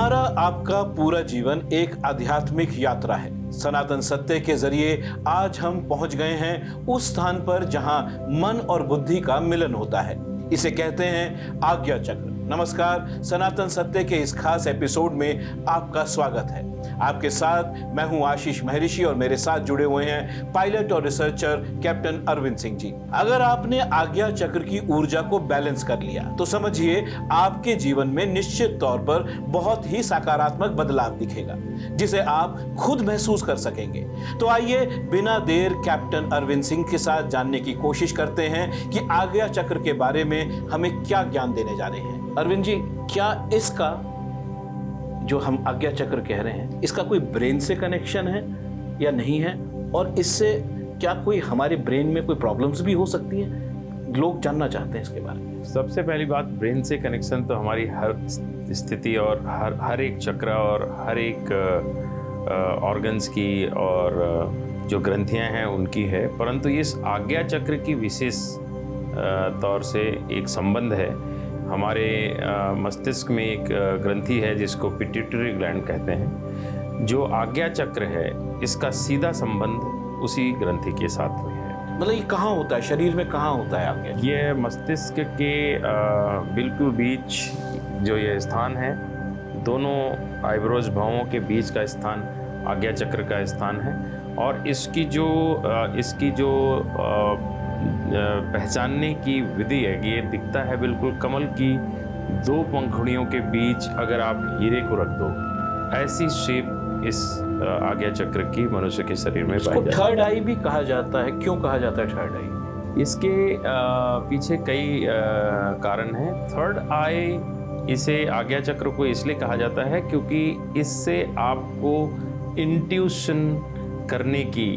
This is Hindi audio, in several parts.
हमारा आपका पूरा जीवन एक आध्यात्मिक यात्रा है। सनातन सत्य के जरिए आज हम पहुंच गए हैं उस स्थान पर जहां मन और बुद्धि का मिलन होता है। इसे कहते हैं आज्ञा चक्र। नमस्कार, सनातन सत्य के इस खास एपिसोड में आपका स्वागत है। आपके साथ मैं हूं आशीष महर्षि और मेरे साथ जुड़े हुए हैं पायलट और रिसर्चर कैप्टन अरविंद सिंह जी। अगर आपने आज्ञा चक्र की ऊर्जा को बैलेंस कर लिया तो समझिए आपके जीवन में निश्चित तौर पर बहुत ही सकारात्मक बदलाव दिखेगा, जिसे आप खुद महसूस कर सकेंगे। तो आइए बिना देर कैप्टन अरविंद सिंह के साथ जानने की कोशिश करते हैं कि आज्ञा चक्र के बारे में हमें क्या ज्ञान देने जा रहे हैं। अरविंद जी, क्या इसका जो हम आज्ञा चक्र कह रहे हैं, इसका कोई ब्रेन से कनेक्शन है या नहीं है, और इससे क्या कोई हमारे ब्रेन में कोई प्रॉब्लम्स भी हो सकती हैं? लोग जानना चाहते हैं इसके बारे में। सबसे पहली बात, ब्रेन से कनेक्शन तो हमारी हर स्थिति और हर एक चक्र और हर एक ऑर्गन्स की और जो ग्रंथियां हैं उनकी है, परंतु इस आज्ञा चक्र की विशेष तौर से एक संबंध है। हमारे मस्तिष्क में एक ग्रंथि है जिसको पिट्यूटरी ग्लैंड कहते हैं। जो आज्ञा चक्र है, इसका सीधा संबंध उसी ग्रंथि के साथ हुई है। मतलब ये कहाँ होता है, शरीर में कहाँ होता है आज्ञा? ये मस्तिष्क के बिल्कुल बीच जो ये स्थान है, दोनों आइब्रोज भावों के बीच का स्थान आज्ञा चक्र का स्थान है। और इसकी जो पहचानने की विधि है कि ये दिखता है बिल्कुल कमल की दो पंखुड़ियों के बीच अगर आप हीरे को रख दो, ऐसी शेप इस आज्ञा चक्र की मनुष्य के शरीर में पाई जाती है। थर्ड आई भी कहा जाता है, क्यों कहा जाता है थर्ड आई? इसके पीछे कई कारण हैं। थर्ड आई, इसे आज्ञा चक्र को इसलिए कहा जाता है क्योंकि इससे आपको इंट्यूशन करने की,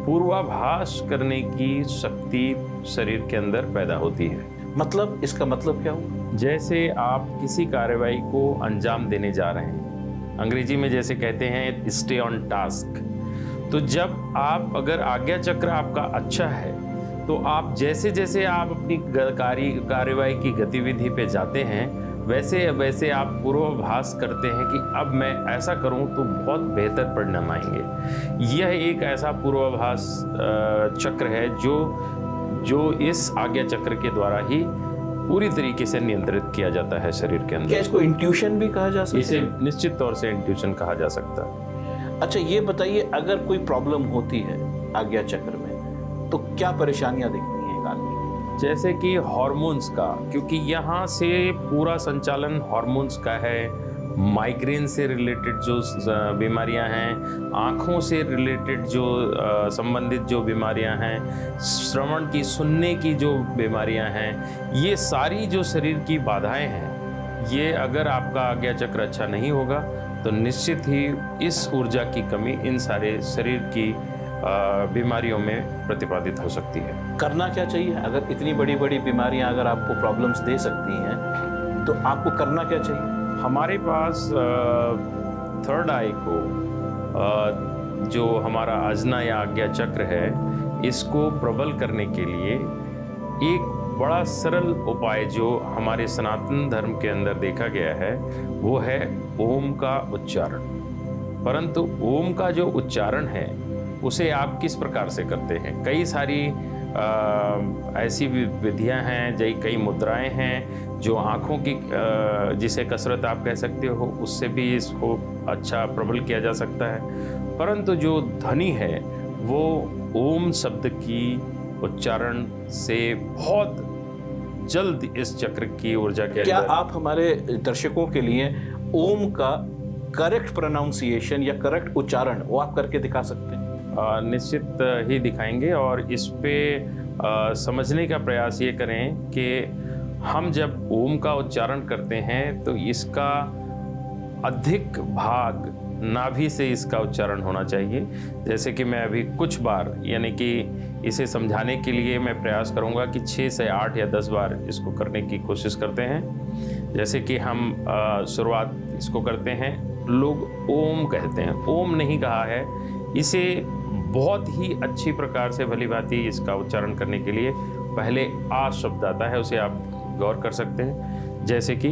पूर्वाभास करने की शक्ति शरीर के अंदर पैदा होती है। मतलब इसका मतलब क्या हुआ? जैसे आप किसी कार्रवाई को अंजाम देने जा रहे हैं, अंग्रेजी में जैसे कहते हैं स्टे ऑन टास्क। तो जब आप, अगर आज्ञा चक्र आपका अच्छा है, तो आप जैसे जैसे आप अपनी कार्रवाई की गतिविधि पे जाते हैं, वैसे वैसे आप पूर्वाभास करते हैं कि अब मैं ऐसा करूं तो बहुत बेहतर परिणाम आएंगे। यह एक ऐसा पूर्वाभास चक्र है जो इस आज्ञा चक्र के द्वारा ही पूरी तरीके से नियंत्रित किया जाता है शरीर के अंदर। क्या इसको इंट्यूशन भी कहा जा सकता है? इसे निश्चित तौर से इंट्यूशन कहा जा सकता है। अच्छा, ये बताइए, अगर कोई प्रॉब्लम होती है आज्ञा चक्र में तो क्या परेशानियां दिखती हैं एक आदमी? जैसे कि हार्मोन्स का, क्योंकि यहाँ से पूरा संचालन हार्मोन्स का है। माइग्रेन से रिलेटेड जो बीमारियां हैं, आँखों से रिलेटेड जो संबंधित जो बीमारियां हैं, श्रवण की, सुनने की जो बीमारियां हैं, ये सारी जो शरीर की बाधाएं हैं, ये अगर आपका आज्ञा चक्र अच्छा नहीं होगा तो निश्चित ही इस ऊर्जा की कमी इन सारे शरीर की बीमारियों में प्रतिपादित हो सकती है। करना क्या चाहिए? अगर इतनी बड़ी बड़ी बीमारियां अगर आपको प्रॉब्लम्स दे सकती हैं तो आपको करना क्या चाहिए? हमारे पास थर्ड आई को, जो हमारा अजना या आज्ञा चक्र है, इसको प्रबल करने के लिए एक बड़ा सरल उपाय जो हमारे सनातन धर्म के अंदर देखा गया है, वो है ओम का उच्चारण। परंतु ओम का जो उच्चारण है उसे आप किस प्रकार से करते हैं? कई सारी ऐसी विधियां हैं, कई मुद्राएं हैं जो आँखों की, जिसे कसरत आप कह सकते हो, उससे भी इसको अच्छा प्रबल किया जा सकता है। परंतु जो ध्वनि है वो ओम शब्द की उच्चारण से बहुत जल्द इस चक्र की ऊर्जा के क्या आप हमारे दर्शकों के लिए ओम का करेक्ट प्रोनाउंसिएशन या करेक्ट उच्चारण वो आप करके दिखा सकते हैं? निश्चित ही दिखाएंगे। और इस पे समझने का प्रयास ये करें कि हम जब ओम का उच्चारण करते हैं तो इसका अधिक भाग नाभि से इसका उच्चारण होना चाहिए। जैसे कि मैं अभी कुछ बार, यानी कि इसे समझाने के लिए मैं प्रयास करूंगा कि 6 से 8 या 10 बार इसको करने की कोशिश करते हैं। जैसे कि हम शुरुआत इसको करते हैं, लोग ओम कहते हैं, ओम नहीं कहा है। इसे बहुत ही अच्छी प्रकार से भली भांति इसका उच्चारण करने के लिए पहले आ शब्द आता है, उसे आप गौर कर सकते हैं। जैसे कि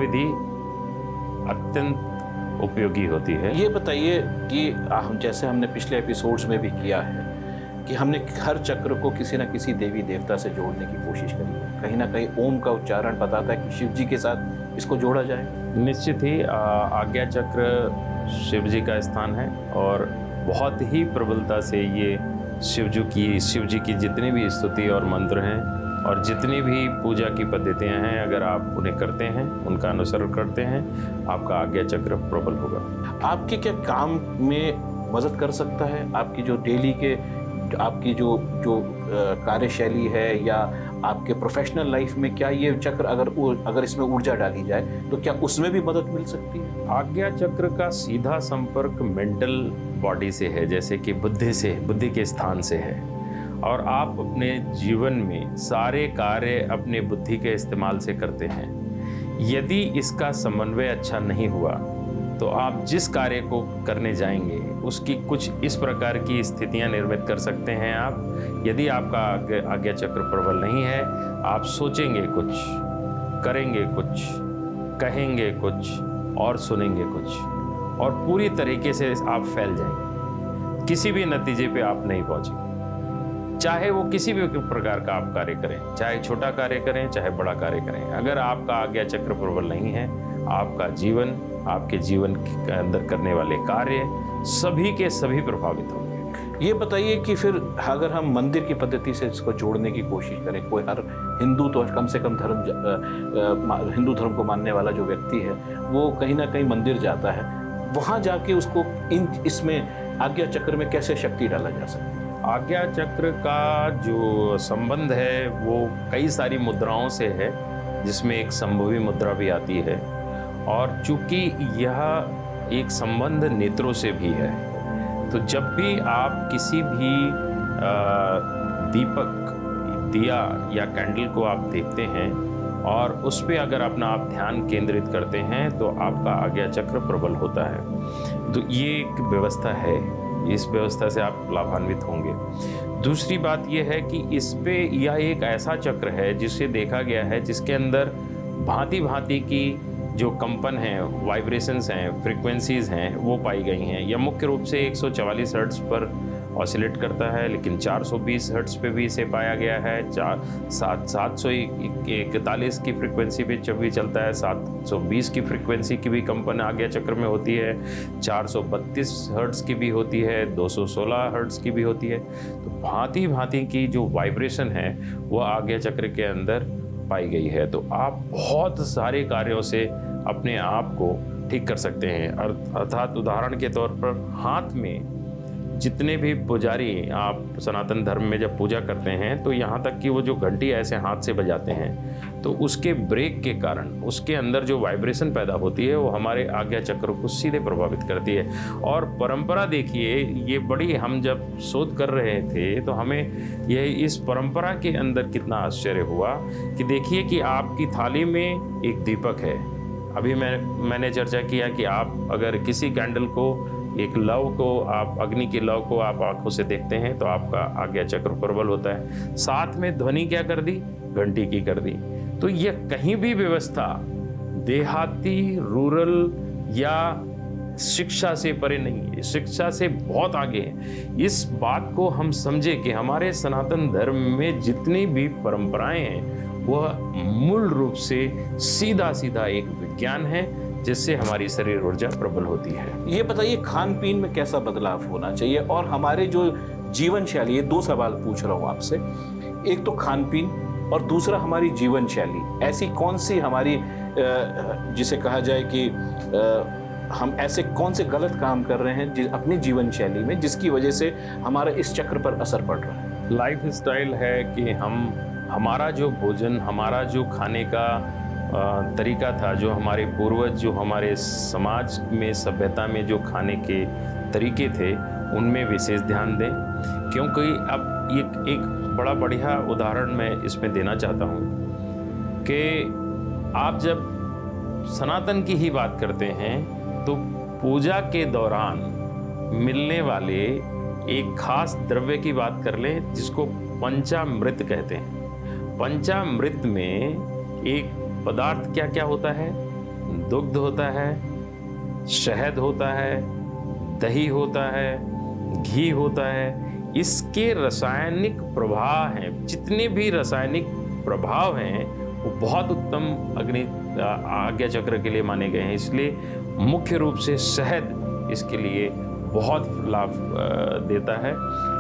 विधि अत्यंत उपयोगी होती है। ये बताइए कि हम जैसे हमने पिछले एपिसोड्स में भी किया है कि हमने हर चक्र को किसी न किसी देवी देवता से जोड़ने की कोशिश करी है। कहीं ना कहीं ओम का उच्चारण बताता है कि शिव जी के साथ इसको जोड़ा जाए। निश्चित ही आज्ञा चक्र शिव जी का स्थान है और बहुत ही प्रबलता से ये शिव जी की जितनी भी स्तुति और मंत्र हैं और जितनी भी पूजा की पद्धतियां हैं, अगर आप उन्हें करते हैं, उनका अनुसरण करते हैं, आपका आज्ञा चक्र प्रबल होगा। आपके क्या काम में मदद कर सकता है? आपकी जो डेली के आपकी जो कार्यशैली है या आपके प्रोफेशनल लाइफ में क्या ये चक्र अगर इसमें ऊर्जा डाली जाए तो क्या उसमें भी मदद मिल सकती है? आज्ञा चक्र का सीधा संपर्क मेंटल बॉडी से है, जैसे कि बुद्धि के स्थान से है, और आप अपने जीवन में सारे कार्य अपने बुद्धि के इस्तेमाल से करते हैं। यदि इसका समन्वय अच्छा नहीं हुआ तो आप जिस कार्य को करने जाएंगे उसकी कुछ इस प्रकार की स्थितियां निर्मित कर सकते हैं आप। यदि आपका आज्ञा चक्र प्रबल नहीं है, आप सोचेंगे कुछ, करेंगे कुछ, कहेंगे कुछ और सुनेंगे कुछ, और पूरी तरीके से आप फैल जाएंगे। किसी भी नतीजे पे आप नहीं पहुंचेंगे, चाहे वो किसी भी प्रकार का आप कार्य करें, चाहे छोटा कार्य करें, चाहे बड़ा कार्य करें। अगर आपका आज्ञा चक्र प्रबल नहीं है, आपका जीवन, आपके जीवन के अंदर करने वाले कार्य सभी के सभी प्रभावित होंगे। ये बताइए कि फिर अगर हम मंदिर की पद्धति से इसको जोड़ने की कोशिश करें, कोई हर हिंदू तो कम से कम हिंदू धर्म को मानने वाला जो व्यक्ति है वो कहीं ना कहीं मंदिर जाता है, वहाँ जाके उसको इसमें आज्ञा चक्र में कैसे शक्ति डाला जा सकता है? आज्ञा चक्र का जो संबंध है वो कई सारी मुद्राओं से है, जिसमें एक संभवी मुद्रा भी आती है, और चूंकि यह एक संबंध नेत्रों से भी है, तो जब भी आप किसी भी दिया या कैंडल को आप देखते हैं और उस पर अगर अपना आप ध्यान केंद्रित करते हैं तो आपका आज्ञा चक्र प्रबल होता है। तो ये एक व्यवस्था है, इस व्यवस्था से आप लाभान्वित होंगे। दूसरी बात यह है कि इस पे यह एक ऐसा चक्र है जिसे देखा गया है जिसके अंदर भांति भांति की जो कंपन हैं, वाइब्रेशंस हैं, फ्रीक्वेंसीज हैं, वो पाई गई हैं। यह मुख्य रूप से 144 हर्ट्ज पर ऑसिलेट करता है, लेकिन 420 हर्ट्ज पे भी इसे पाया गया है। 741 की फ्रीक्वेंसी पे भी चलता है, 720 की फ्रीक्वेंसी की भी कंपन आज्ञा चक्र में होती है, 432 हर्ट्ज की भी होती है, 216 हर्ट्ज की भी होती है। तो भांति भांति की जो वाइब्रेशन है वह आज्ञा चक्र के अंदर पाई गई है। तो आप बहुत सारे कार्यों से अपने आप को ठीक कर सकते हैं। अर्थात उदाहरण के तौर पर हाथ में जितने भी पुजारी आप सनातन धर्म में जब पूजा करते हैं तो यहाँ तक कि वो जो घंटी ऐसे हाथ से बजाते हैं तो उसके ब्रेक के कारण उसके अंदर जो वाइब्रेशन पैदा होती है वो हमारे आज्ञा चक्र को सीधे प्रभावित करती है। और परंपरा देखिए, ये बड़ी, हम जब शोध कर रहे थे तो हमें यह इस परंपरा के अंदर कितना आश्चर्य हुआ कि देखिए कि आपकी थाली में एक दीपक है। अभी मैंने चर्चा किया कि आप अगर किसी कैंडल को, एक लव को, आप अग्नि की लव को आप आंखों से देखते हैं तो आपका आज्ञा चक्र प्रबल होता है। साथ में ध्वनि क्या कर दी, घंटी की कर दी। तो यह कहीं भी व्यवस्था देहाती, रूरल या शिक्षा से परे नहीं है, शिक्षा से बहुत आगे है। इस बात को हम समझे कि हमारे सनातन धर्म में जितनी भी परंपराएं हैं वह मूल रूप से सीधा सीधा एक विज्ञान है जिससे हमारी शरीर ऊर्जा प्रबल होती है। ये बताइए खान पीन में कैसा बदलाव होना चाहिए और हमारे जो जीवन शैली, ये दो सवाल पूछ रहा हूँ आपसे। एक तो खान पीन और दूसरा हमारी जीवन शैली। ऐसी कौन सी हमारी जिसे कहा जाए कि हम ऐसे कौन से गलत काम कर रहे हैं अपनी जीवन शैली में जिसकी वजह से हमारा इस चक्र पर असर पड़ रहा है? लाइफ स्टाइल है कि हमारा जो भोजन, हमारा जो खाने का तरीका था, जो हमारे पूर्वज, जो हमारे समाज में, सभ्यता में जो खाने के तरीके थे उनमें विशेष ध्यान दें। क्योंकि अब एक बड़ा बढ़िया उदाहरण मैं इसमें देना चाहता हूँ कि आप जब सनातन की ही बात करते हैं तो पूजा के दौरान मिलने वाले एक खास द्रव्य की बात कर लें जिसको पंचामृत कहते हैं। पंचामृत में एक पदार्थ क्या क्या होता है? दुग्ध होता है, शहद होता है, दही होता है, घी होता है। इसके रासायनिक प्रभाव हैं, जितने भी रासायनिक प्रभाव हैं वो बहुत उत्तम आज्ञा चक्र के लिए माने गए हैं। इसलिए मुख्य रूप से शहद इसके लिए बहुत लाभ देता है।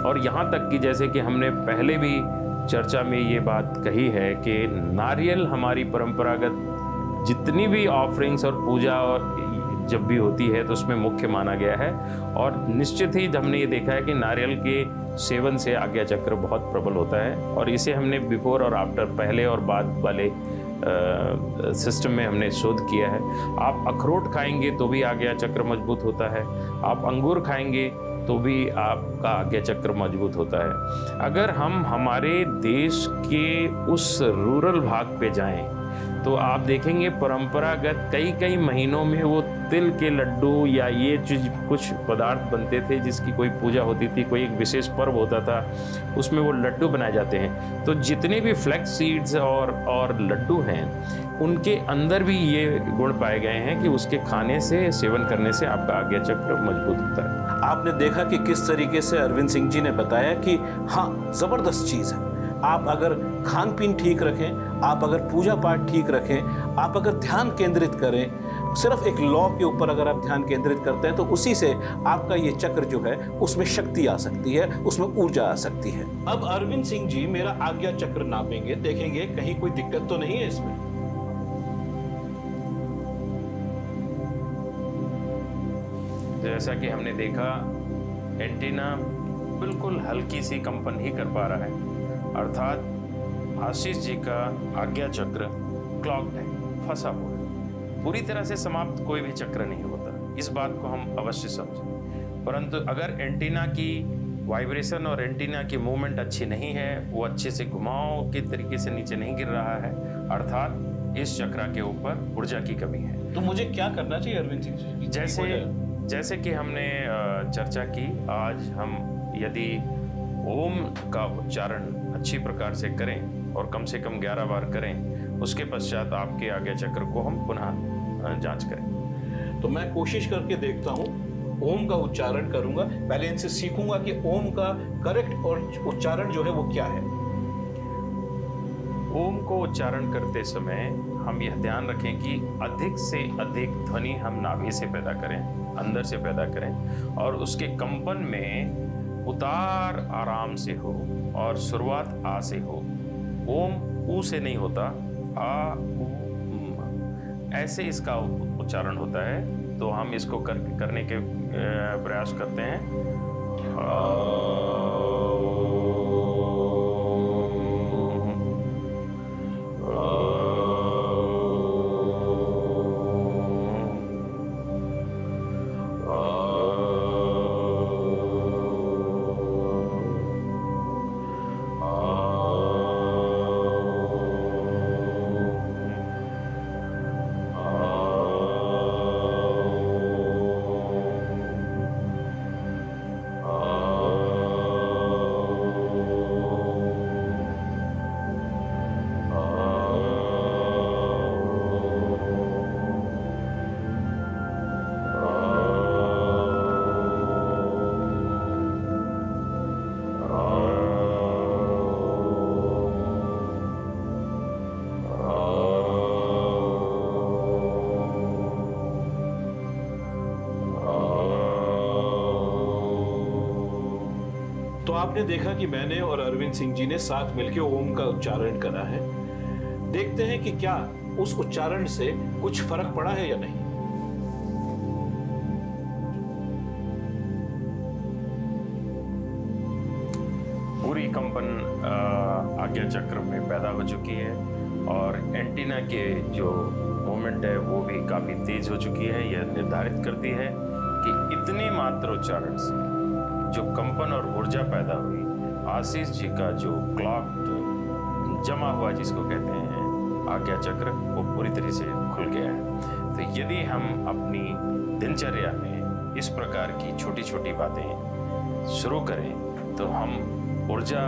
और यहाँ तक कि जैसे कि हमने पहले भी चर्चा में ये बात कही है कि नारियल हमारी परंपरागत जितनी भी ऑफरिंग्स और पूजा और जब भी होती है तो उसमें मुख्य माना गया है। और निश्चित ही हमने ये देखा है कि नारियल के सेवन से आज्ञा चक्र बहुत प्रबल होता है। और इसे हमने बिफोर और आफ्टर, पहले और बाद वाले सिस्टम में हमने शोध किया है। आप अखरोट खाएंगे तो भी आज्ञा चक्र मजबूत होता है, आप अंगूर खाएंगे तो भी आपका आज्ञा चक्र मजबूत होता है। अगर हम हमारे देश के उस रूरल भाग पे जाएं तो आप देखेंगे परंपरागत कई महीनों में वो तिल के लड्डू या ये चीज कुछ पदार्थ बनते थे जिसकी कोई पूजा होती थी, कोई एक विशेष पर्व होता था, उसमें वो लड्डू बनाए जाते हैं। तो जितने भी फ्लैक्स सीड्स और लड्डू हैं उनके अंदर भी ये गुण पाए गए हैं कि उसके खाने से, सेवन करने से आपका आज्ञा चक्र मजबूत होता है। आपने देखा कि किस तरीके से अरविंद सिंह जी ने बताया कि हाँ, जबरदस्त चीज है। आप अगर खान पीन ठीक रखें, आप अगर पूजा पाठ ठीक रखें, आप अगर ध्यान केंद्रित करें, सिर्फ एक लॉ के ऊपर अगर आप ध्यान केंद्रित करते हैं तो उसी से आपका ये चक्र जो है उसमें शक्ति आ सकती है, उसमें ऊर्जा आ सकती है। अब अरविंद सिंह जी मेरा आज्ञा चक्र नापेंगे, देखेंगे कहीं कोई दिक्कत तो नहीं है इसमें। जैसा कि हमने देखा, एंटीना बिल्कुल हल्की सी कंपन ही कर पा रहा है, अर्थात आशीष जी का आज्ञा चक्र क्लॉक्ड है, फंसा हुआ है। पूरी तरह से समाप्त कोई भी चक्र नहीं होता, इस बात को हम अवश्य समझें। परंतु अगर एंटीना की वाइब्रेशन और एंटीना की मूवमेंट अच्छी नहीं है, वो अच्छे से घुमाव के तरीके से नीचे नहीं गिर रहा है, अर्थात इस चक्र के ऊपर ऊर्जा की कमी है। तो मुझे क्या करना चाहिए अरविंद सिंह जी? जैसे कि हमने चर्चा की, आज हम यदि ओम का उच्चारण अच्छी प्रकार से करें और कम से कम 11 बार करें, उसके पश्चात आपके आज्ञा चक्र को हम पुनः जांच करें। तो मैं कोशिश करके देखता हूँ, ओम का उच्चारण करूंगा। पहले इनसे सीखूंगा कि ओम का करेक्ट और उच्चारण जो है वो क्या है। ओम को उच्चारण करते समय हम यह ध्यान रखें कि अधिक से अधिक ध्वनि हम नाभि से पैदा करें, अंदर से पैदा करें, और उसके कंपन में उतार आराम से हो और शुरुआत आ से हो। ओम ऊ से नहीं होता, आ ऊ ऐसे इसका उच्चारण होता है। तो हम इसको करने के प्रयास करते हैं। तो आपने देखा कि मैंने और अरविंद सिंह जी ने साथ मिलकर ओम का उच्चारण करा है। देखते हैं कि क्या उस उच्चारण से कुछ फर्क पड़ा है या नहीं। पूरी कंपन आज्ञा चक्र में पैदा हो चुकी है और एंटीना के जो मूवमेंट है वो भी काफ़ी तेज हो चुकी है। यह निर्धारित करती है कि इतने मात्र उच्चारण से जो कंपन और ऊर्जा पैदा हुई, आशीष जी का जो क्लॉक जमा हुआ जिसको कहते हैं आज्ञा चक्र, वो पूरी तरह से खुल गया है। तो यदि हम अपनी दिनचर्या में इस प्रकार की छोटी छोटी बातें शुरू करें तो हम ऊर्जा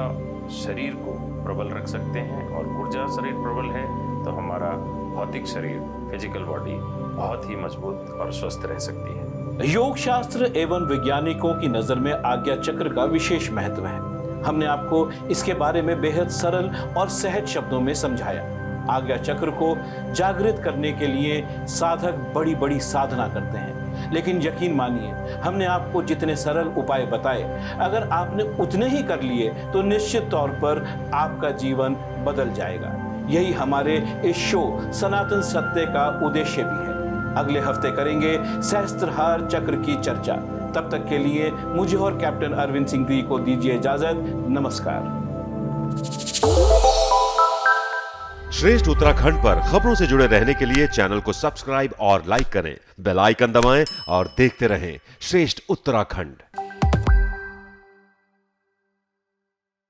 शरीर को प्रबल रख सकते हैं। और ऊर्जा शरीर प्रबल है तो हमारा भौतिक शरीर, फिजिकल बॉडी बहुत ही मजबूत और स्वस्थ रह सकती है। योग शास्त्र एवं वैज्ञानिकों की नजर में आज्ञा चक्र का विशेष महत्व है। हमने आपको इसके बारे में बेहद सरल और सहज शब्दों में समझाया। आज्ञा चक्र को जागृत करने के लिए साधक बड़ी बड़ी साधना करते हैं, लेकिन यकीन मानिए हमने आपको जितने सरल उपाय बताए, अगर आपने उतने ही कर लिए तो निश्चित तौर पर आपका जीवन बदल जाएगा। यही हमारे इस शो सनातन सत्य का उद्देश्य भी है। अगले हफ्ते करेंगे सहस्त्रहार चक्र की चर्चा। तब तक के लिए मुझे और कैप्टन अरविंद सिंह गिरी को दीजिए इजाजत। नमस्कार। श्रेष्ठ उत्तराखंड पर खबरों से जुड़े रहने के लिए चैनल को सब्सक्राइब और लाइक करें, बेल आइकन दबाएं और देखते रहें श्रेष्ठ उत्तराखंड।